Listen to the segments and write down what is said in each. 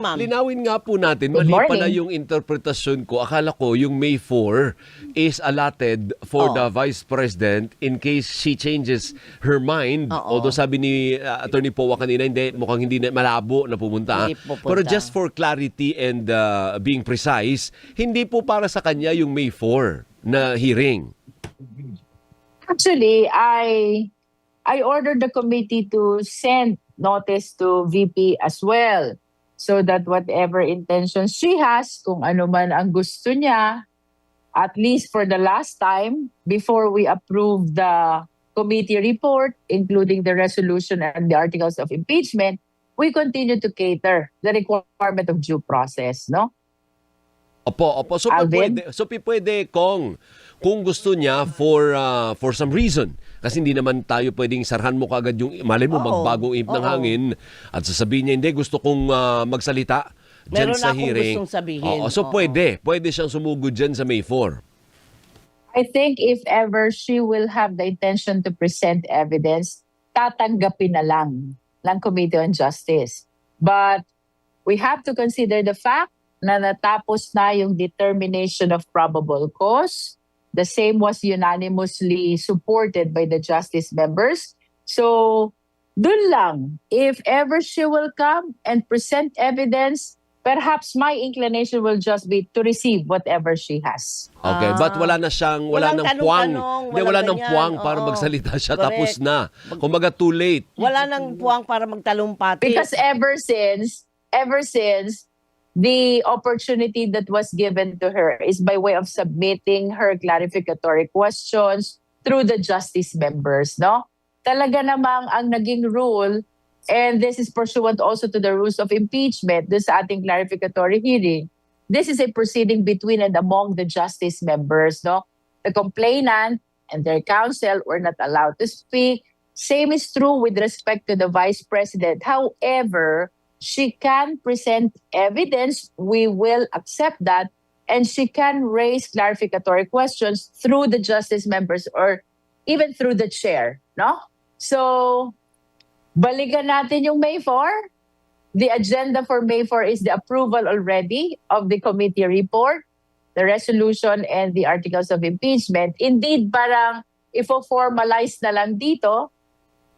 Ma'am. Linawin nga po natin, Good mali pala morning. yung interpretasyon ko. Akala ko yung May 4 is allotted for the Vice President in case she changes her mind. Oo. Although sabi ni Attorney Powa kanina, mukhang hindi na malabo na pumunta. Hindi pupunta. Pero just for clarity and being precise, hindi po para sa kanya yung May 4 na hearing. Actually, I ordered the committee to send notice to VP as well, so that whatever intentions she has, kung ano man ang gusto niya, at least for the last time, before we approve the committee report, including the resolution and the articles of impeachment, we continue to cater the requirement of due process, no? Opo. So Alvin? pwede kung gusto niya for some reason. Kasi hindi naman tayo pwedeng sarhan mo kagad yung malay mo Oo. magbagong ihip ng Oo. hangin at sasabihin niya, hindi, gusto kong magsalita dyan Meron sa akong hearing. gustong sabihin. Oo, so Oo. pwede siyang sumugod dyan sa May 4. I think if ever she will have the intention to present evidence, tatanggapin na lang ng Committee on Justice. But we have to consider the fact na natapos na yung determination of probable cause. The same was unanimously supported by the justice members. So, dun lang, if ever she will come and present evidence, perhaps my inclination will just be to receive whatever she has. Okay, but wala nang Walang puwang. tanong-tanong, Hindi, wala walang nang ganyan. puwang para Oo. magsalita siya. Correct. Tapos na. Kumbaga too late. Wala nang puwang para magtalumpati. Because ever since the opportunity that was given to her is by way of submitting her clarificatory questions through the justice members, no? Talaga namang ang naging rule, and this is pursuant also to the rules of impeachment, this ating clarificatory hearing, this is a proceeding between and among the justice members, no? The complainant and their counsel were not allowed to speak. Same is true with respect to the Vice President. However, she can present evidence, we will accept that, and she can raise clarificatory questions through the justice members or even through the chair, no? So, balikan natin yung May 4. The agenda for May 4 is the approval already of the committee report, the resolution, and the articles of impeachment. Indeed, parang ifo-formalize na lang dito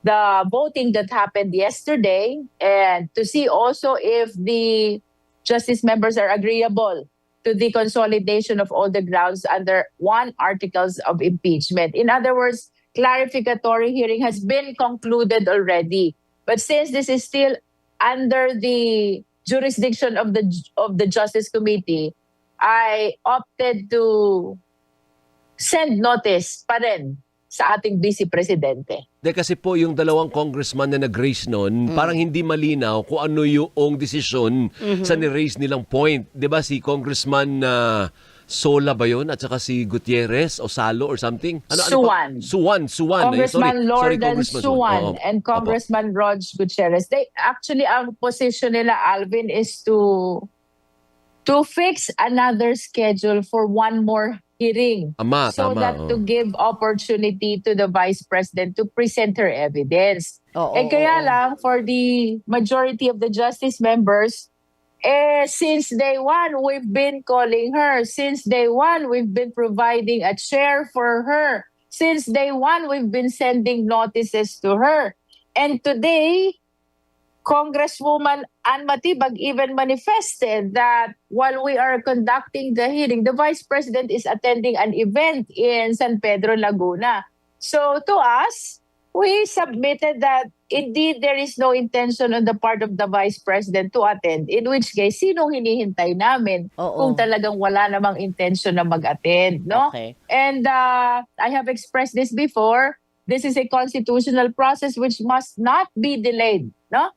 the voting that happened yesterday, and to see also if the justice members are agreeable to the consolidation of all the grounds under one articles of impeachment. In other words, clarificatory hearing has been concluded already. But since this is still under the jurisdiction of the Justice Committee, I opted to send notice pa rin sa ating Vice Presidente. Kasi po yung dalawang congressman na nag-raise noon, parang hindi malinaw kung ano yung desisyon sa ni-raise nilang point. 'Di ba si Congressman Sola ba yun? At saka si Gutierrez o Salo or something? Suwan. Suwan. Congressman Sorry, Lordan Congressman Suwan Oo. and Congressman Rog Gutierrez. They actually, ang position nila, Alvin, is to fix another schedule for one more hearing. Tama. That to give opportunity to the Vice President to present her evidence. Oo, Kaya oo. lang, for the majority of the justice members, since day one, we've been calling her. Since day one, we've been providing a chair for her. Since day one, we've been sending notices to her. And today, Congresswoman Ann Matibag even manifested that while we are conducting the hearing, the Vice President is attending an event in San Pedro, Laguna. So to us, we submitted that indeed there is no intention on the part of the Vice President to attend. In which case, sinong hinihintay namin Oo. kung talagang wala namang intention na mag-attend, no? Okay. And I have expressed this before. This is a constitutional process which must not be delayed, no?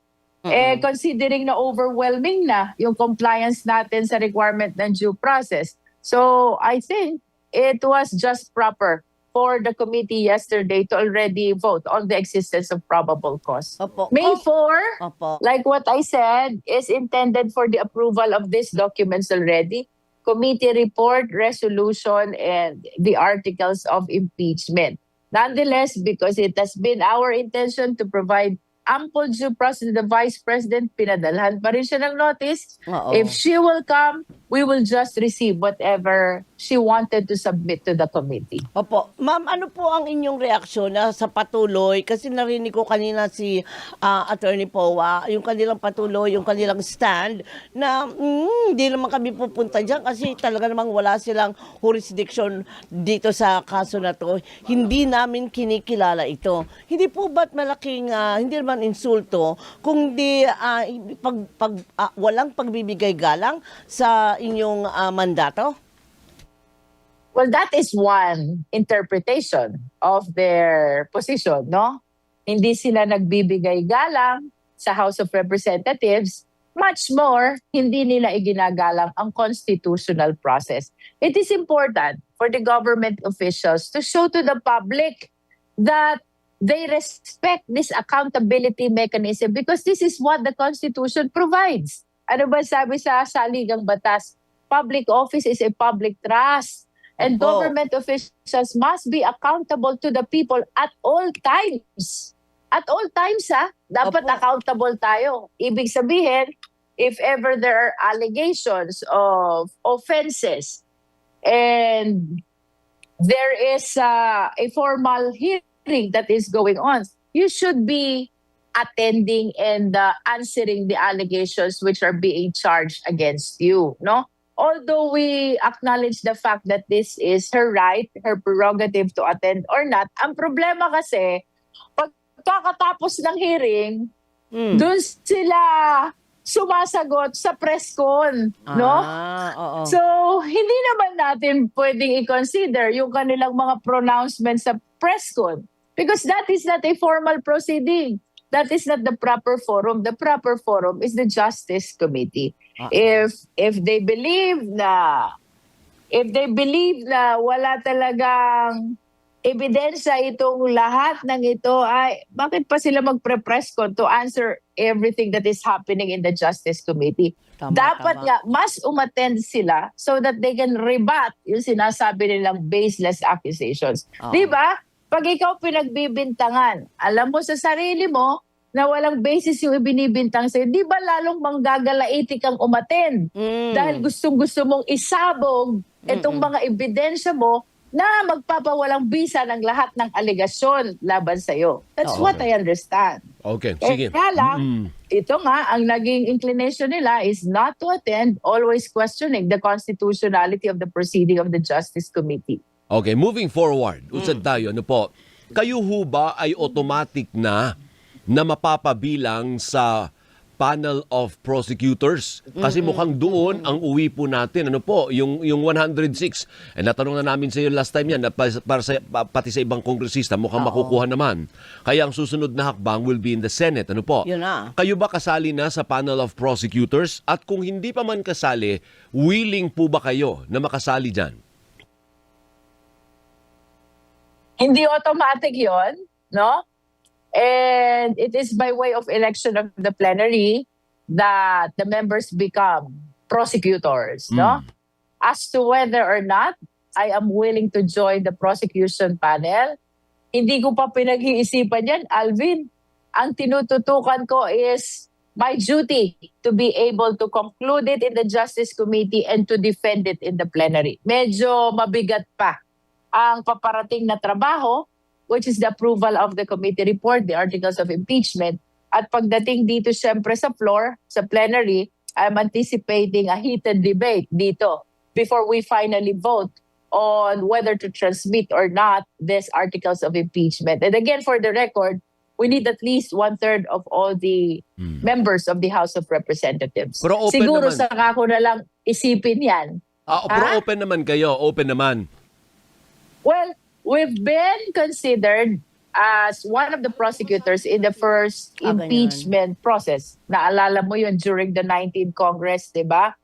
Considering na overwhelming na yung compliance natin sa requirement ng due process. So I think it was just proper for the committee yesterday to already vote on the existence of probable cause. Opo. May 4, Opo. like what I said, is intended for the approval of these documents already. Committee report, resolution, and the articles of impeachment. Nonetheless, because it has been our intention to provide ample due process. The Vice President, pinadalhan pa rin siya ng notice. Oo. If she will come, we will just receive whatever she wanted to submit to the committee. Opo. Ma'am, ano po ang inyong reaksyon na sa patuloy? Kasi narinig ko kanina si Attorney Powa, yung kanilang patuloy, yung kanilang stand, na hindi naman kami pupunta dyan kasi talaga namang wala silang jurisdiction dito sa kaso na to. Hindi namin kinikilala ito. Hindi po ba't malaking, hindi naman insulto, kung di walang pagbibigay galang sa inyong mandato? Well, that is one interpretation of their position, no? Hindi sila nagbibigay galang sa House of Representatives. Much more, hindi nila iginagalang ang constitutional process. It is important for the government officials to show to the public that they respect this accountability mechanism because this is what the Constitution provides. Ano ba sabi sa saligang batas? Public office is a public trust. And Opo. government officials must be accountable to the people at all times. At all times, dapat Opo. accountable tayo. Ibig sabihin, if ever there are allegations of offenses and there is a formal hearing that is going on, you should be attending and answering the allegations which are being charged against you, no? Although we acknowledge the fact that this is her right, her prerogative to attend or not, ang problema kasi, pagkakatapos ng hearing, doon sila sumasagot sa press con, no? Oo. So, hindi naman natin pwedeng i-consider yung kanilang mga pronouncements sa press con because that is not a formal proceeding. That is not the proper forum. The proper forum is the Justice Committee. If they believe na wala talagang ebidensya itong lahat ng ito, ay bakit pa sila magpre-press con to answer everything that is happening in the Justice Committee? Dapat nga mas umattend sila so that they can rebut yung sinasabi nilang baseless accusations. Di ba? Pag ikaw pinagbibintangan, alam mo sa sarili mo na walang basis yung ibinibintang sa'yo, di ba lalong manggagalaiti kang umattend? Dahil gustong-gusto mong isabog itong mga ebidensya mo na magpapawalang bisa ng lahat ng alegasyon laban sa'yo. That's what I understand. Okay, sige. Kaya lang, ito nga, ang naging inclination nila is not to attend, always questioning the constitutionality of the proceeding of the Justice Committee. Okay, moving forward, usad tayo, ano po, kayo ho ba ay automatic na mapapabilang sa panel of prosecutors? Kasi mukhang doon ang uwi po natin. Ano po, yung 106. Natanong na namin sa iyo last time yan, na pati sa ibang kongresista, mukhang makukuha naman. Kaya ang susunod na hakbang will be in the Senate. Ano po? Yun na. Kayo ba kasali na sa panel of prosecutors? At kung hindi pa man kasali, willing po ba kayo na makasali dyan? Hindi automatic yon, no? And it is by way of election of the plenary that the members become prosecutors, no? As to whether or not I am willing to join the prosecution panel, hindi ko pa pinag-iisipan yan, Alvin. Ang tinututukan ko is my duty to be able to conclude it in the Justice Committee and to defend it in the plenary. Medyo mabigat pa ang paparating na trabaho, which is the approval of the committee report, the articles of impeachment. At pagdating dito siyempre sa floor, sa plenary, I'm anticipating a heated debate dito before we finally vote on whether to transmit or not these articles of impeachment. And again, for the record, we need at least 1/3 of all the members of the House of Representatives. Pero open Siguro naman. saka ko na lang isipin yan. Pero open naman kayo, open naman. Well, we've been considered as one of the prosecutors in the first impeachment process. Naalala mo yun during the 19th Congress, di ba?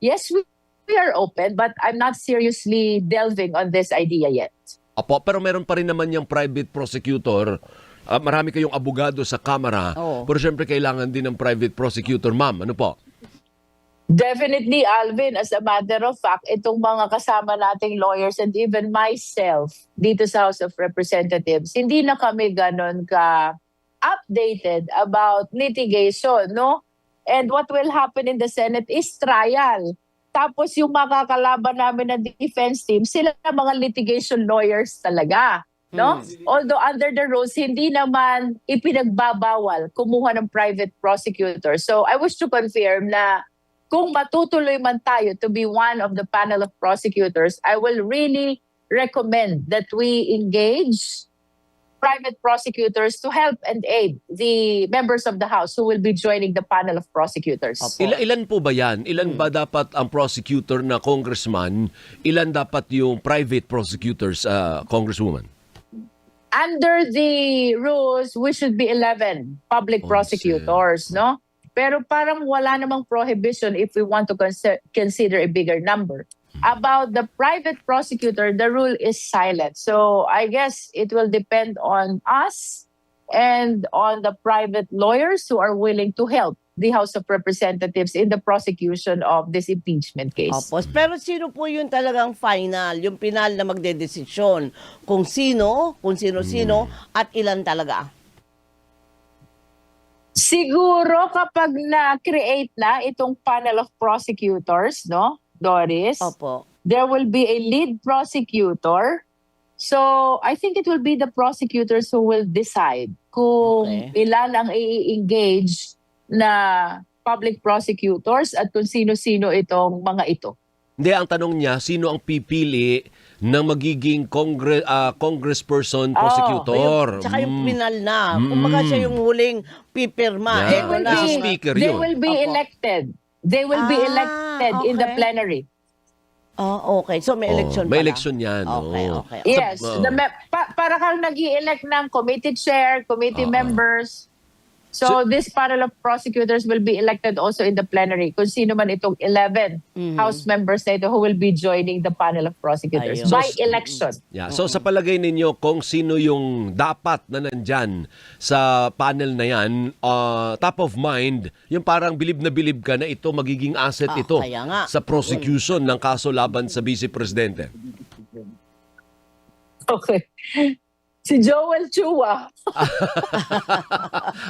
Yes, we are open, but I'm not seriously delving on this idea yet. Apo, pero meron pa rin naman yung private prosecutor. Marami kayong abogado sa Kamara. Pero syempre kailangan din ng private prosecutor, ma'am. Ano po? Definitely, Alvin, as a matter of fact, itong mga kasama nating lawyers and even myself dito sa House of Representatives, hindi na kami ganon updated about litigation, no? And what will happen in the Senate is trial. Tapos yung makakalaban namin ng defense team, sila mga litigation lawyers talaga. No? Although under the rules, hindi naman ipinagbabawal kumuha ng private prosecutor. So I wish to confirm na kung matutuloy man tayo to be one of the panel of prosecutors, I will really recommend that we engage private prosecutors to help and aid the members of the House who will be joining the panel of prosecutors. Opo. Ilan po ba yan? Ilan ba dapat ang prosecutor na congressman? Ilan dapat yung private prosecutors, congresswoman? Under the rules, we should be 11 public prosecutors, no? Pero parang wala namang prohibition if we want to consider a bigger number. About the private prosecutor, the rule is silent. So I guess it will depend on us and on the private lawyers who are willing to help the House of Representatives in the prosecution of this impeachment case. Opo. Pero sino po yung talagang final, yung final na magdedesisyon? Kung sino, at ilan talaga? Siguro kapag na-create na itong panel of prosecutors, no, Doris? Opo. There will be a lead prosecutor. So, I think it will be the prosecutors who will decide kung ilan ang i-engage na public prosecutors at kung sino-sino itong mga ito. Hindi, ang tanong niya, sino ang pipili ng magiging congressperson prosecutor? Tsaka yung final na. Kumbaga siya yung huling pipirma. Yeah. They will Nasa be, speaker they yun. will be Opo. elected. They will be elected in the okay. plenary. Okay. So may election May pala. election yan. Okay, oo. okay. Yes, Oh. para kang nag-i-elect ng committee chair, committee members. So, this panel of prosecutors will be elected also in the plenary. Kung sino man itong 11 House members na ito who will be joining the panel of prosecutors Ayun. by So, election. Yeah. So sa palagay ninyo, kung sino yung dapat na nandyan sa panel na yan, top of mind, yung parang bilib na bilib ka na ito magiging asset ito kaya nga. sa prosecution ng kaso laban sa Vice Presidente. Okay. Si Joel Chua.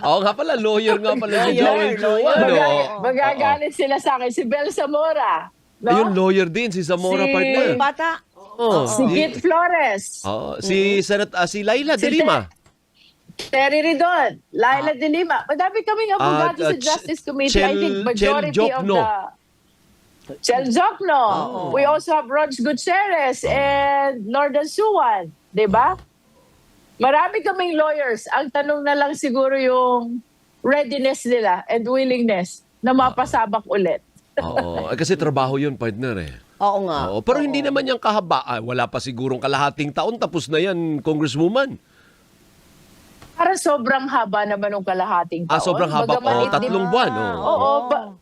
Oo nga pala, lawyer nga pala si Joel Chua. No? Magagalit sila sa akin. Si Bel Zamora. No? Ayun, lawyer din, si Zamora Si- partner. Bata. Oh, Si Git Flores. si Laila de Lima. Terry Ridon. Laila de Lima. Madami kaming abogado sa Justice Committee. I think majority of Jokno. the... Chel Jokno. We also have Rog Gutierrez and Nordan Suwan. Diba? Marami kaming lawyers. Ang tanong na lang siguro yung readiness nila and willingness na mapasabak ulit. Oo, kasi trabaho yun, partner eh. Oo nga. Oo, pero hindi naman yung kahaba. Wala pa sigurong kalahating taon, tapos na yan, Congresswoman. Parang sobrang haba naman ng kalahating taon. Sobrang haba Bagaman pa. it Tatlong buwan. Oo,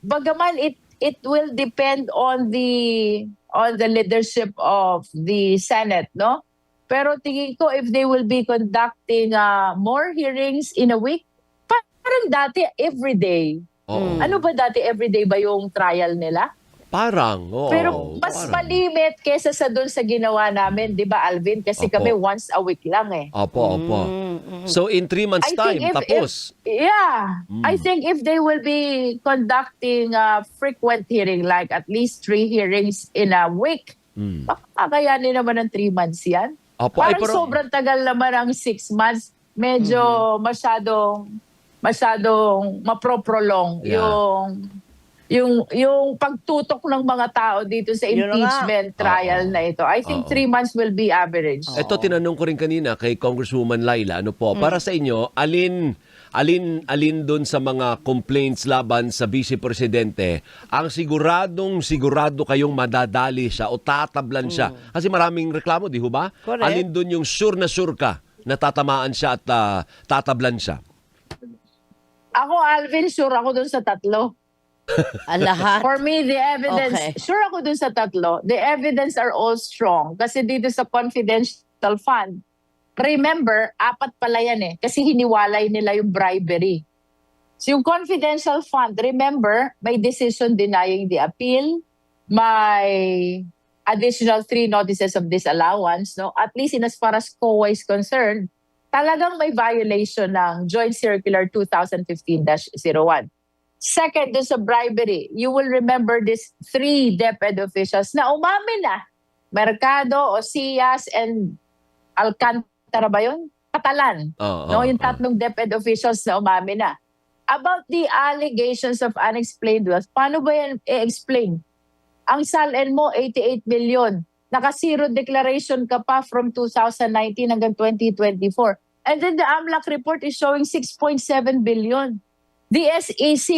bagaman it will depend on the leadership of the Senate, no? Pero tingin ko if they will be conducting more hearings in a week, parang dati every day. Oo. Ano ba dati everyday ba yung trial nila? Parang, oo. Pero mas parang. malimit kaysa sa doon sa ginawa namin, 'di ba Alvin? Kasi Opo. kami once a week lang eh. Opo. So in 3 months time, tapos. I think if they will be conducting a frequent hearing, like at least 3 hearings in a week, kakayanin naman ng 3 months yan. Opo, Parang sobrang tagal naman ang 6 months. Medyo masyadong maproprolong Yeah. yung pagtutok ng mga tao dito sa Yun na nga. impeachment trial na ito. I think 3 months will be average. Ito tinanong ko rin kanina kay Congresswoman Laila, ano po, para sa inyo, alin doon sa mga complaints laban sa Vice Presidente ang sigurado kayong madadali siya o tatablan siya? Kasi maraming reklamo, di ho ba? Correct. Alin doon yung sure ka na tatamaan siya at tatablan siya? Ako, Alvin, sure ako dun sa tatlo. Lahat. For me, the evidence, Okay. sure ako dun sa tatlo, the evidence are all strong. Kasi dito sa confidential fund, remember, 4 pala yan eh. Kasi hiniwalay nila yung bribery. So yung confidential fund, remember, may decision denying the appeal, may additional 3 notices of disallowance, no? At least in as far as COA is concerned, talagang may violation ng Joint Circular 2015-01. Second, dun sa bribery, you will remember these 3 DepEd officials na umamin na. Mercado, Osias, and Alcantara ba yun? Catalan. Yung tatlong DepEd officials na umamin na. About the allegations of unexplained wealth, paano ba yan i-explain? Ang SALN mo, 88 million. Naka-zero declaration ka pa from 2019 hanggang 2024. And then the AMLAC report is showing 6.7 billion. The SEC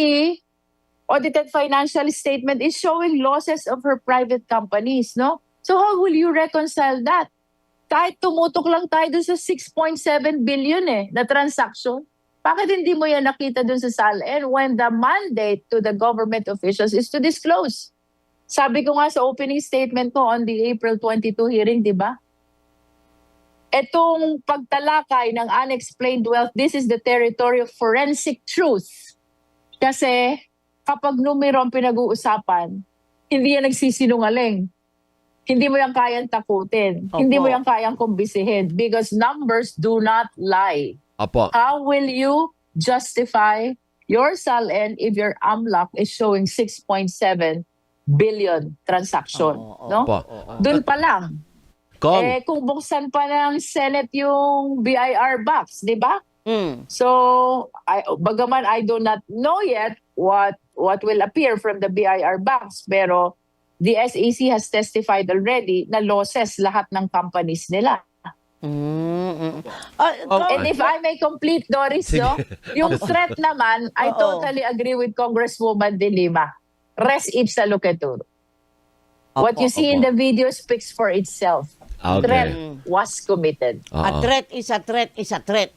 audited financial statement is showing losses of her private companies, no? So how will you reconcile that? Kahit tumutok lang tayo dun sa 6.7 billion na transaction, bakit hindi mo yan nakita dun sa SALN when the mandate to the government officials is to disclose? Sabi ko nga sa opening statement ko on the April 22 hearing, di ba? Etong pagtalakay ng unexplained wealth, this is the territory of forensic truth. Kasi kapag numero ang pinag-uusapan, hindi yan nagsisinungaling. Hindi mo yan kayang takutin. Opo. Hindi mo yan kayang kumbisihin because numbers do not lie. Apo. How will you justify your SALN if your AMLAC is showing 6.7 billion transaction? No? Apo. Doon pa lang. Kong. Kung buksan pa ng Senate yung BIR box, di ba? So, bagaman I do not know yet what will appear from the BIR box, pero the SEC has testified already na losses lahat ng companies nila. And if I may complete, Doris, no? Yung threat naman, I totally agree with Congresswoman De Lima. Res ipsa loquitur. What you see in the video speaks for itself. Threat was committed. A threat is a threat is a threat.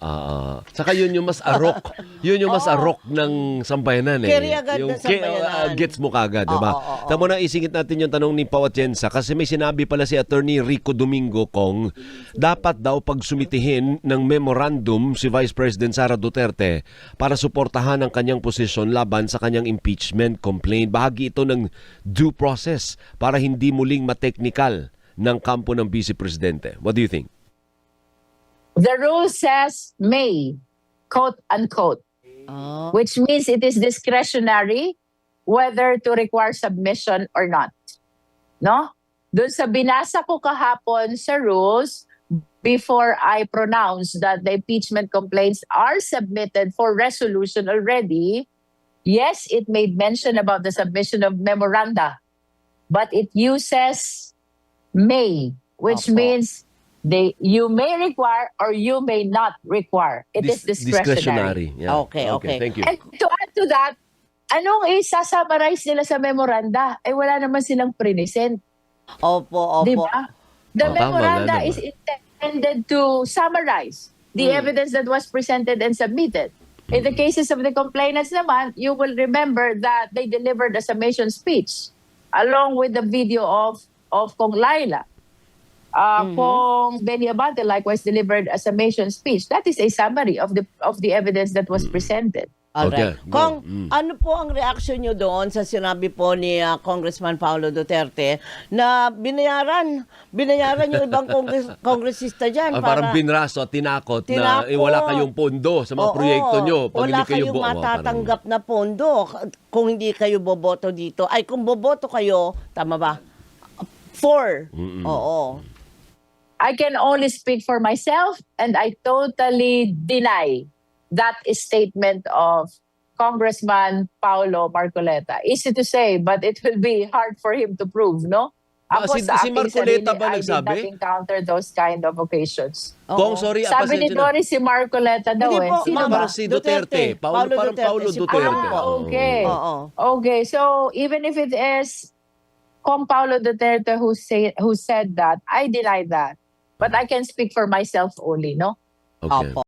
Saka yun yung mas arok. Yun yung mas arok ng sambayanan eh. Carry agad Yung ng sambayanan. gets mo kagad, di ba? Tamo na isingit natin yung tanong ni Pao Atienza kasi may sinabi pala si Attorney Rico Domingo kung dapat daw pagsumitihin ng memorandum si Vice President Sara Duterte para suportahan ang kanyang posisyon laban sa kanyang impeachment complaint. Bahagi ito ng due process para hindi muling mateknikal ng kampo ng Vice Presidente. What do you think? The rule says may, quote unquote, which means it is discretionary whether to require submission or not. No? Doon sa binasa ko kahapon sa rules, before I pronounce that the impeachment complaints are submitted for resolution already, yes, it made mention about the submission of memoranda, but it uses may, which means you may require or you may not require. It is discretionary. Yeah. Okay. Thank you. And to add to that, anong isasummarize nila sa memoranda? Wala naman silang present. Opo. Di ba? The memoranda is intended to summarize the evidence that was presented and submitted. In the cases of the complainants naman, you will remember that they delivered a summation speech along with the video of Kong Laila. Kong Benny Abante likewise delivered a summation speech. That is a summary of the evidence that was presented. Alright. Okay, go. Kung ano po ang reaksyon nyo doon sa sinabi po ni Congressman Paulo Duterte na binayaran yung ibang kongresista dyan Parang para binraso at tinakot na wala kayong pondo sa mga proyekto nyo. Pag wala hindi kayo kayong matatanggap na pondo kung hindi kayo boboto dito. Ay, kung boboto kayo, tama ba? 4. Oo. I can only speak for myself and I totally deny that statement of Congressman Paulo Marcoleta. Easy to say, but it will be hard for him to prove, no? Ako Si sa aking Marcoleta sarili, ba I did nagsabi? not encounter those kind of occasions. Kung sorry, Sabi ni pasensya na. Doris si Marcoleta daw Hindi eh. po, Sino ma'am, ba? Parang si Duterte. Paulo Si Duterte. Okay. Oo. Okay, so even if it is Kong Paulo Duterte who said that, I deny that. But I can speak for myself only, no? Okay. Opo.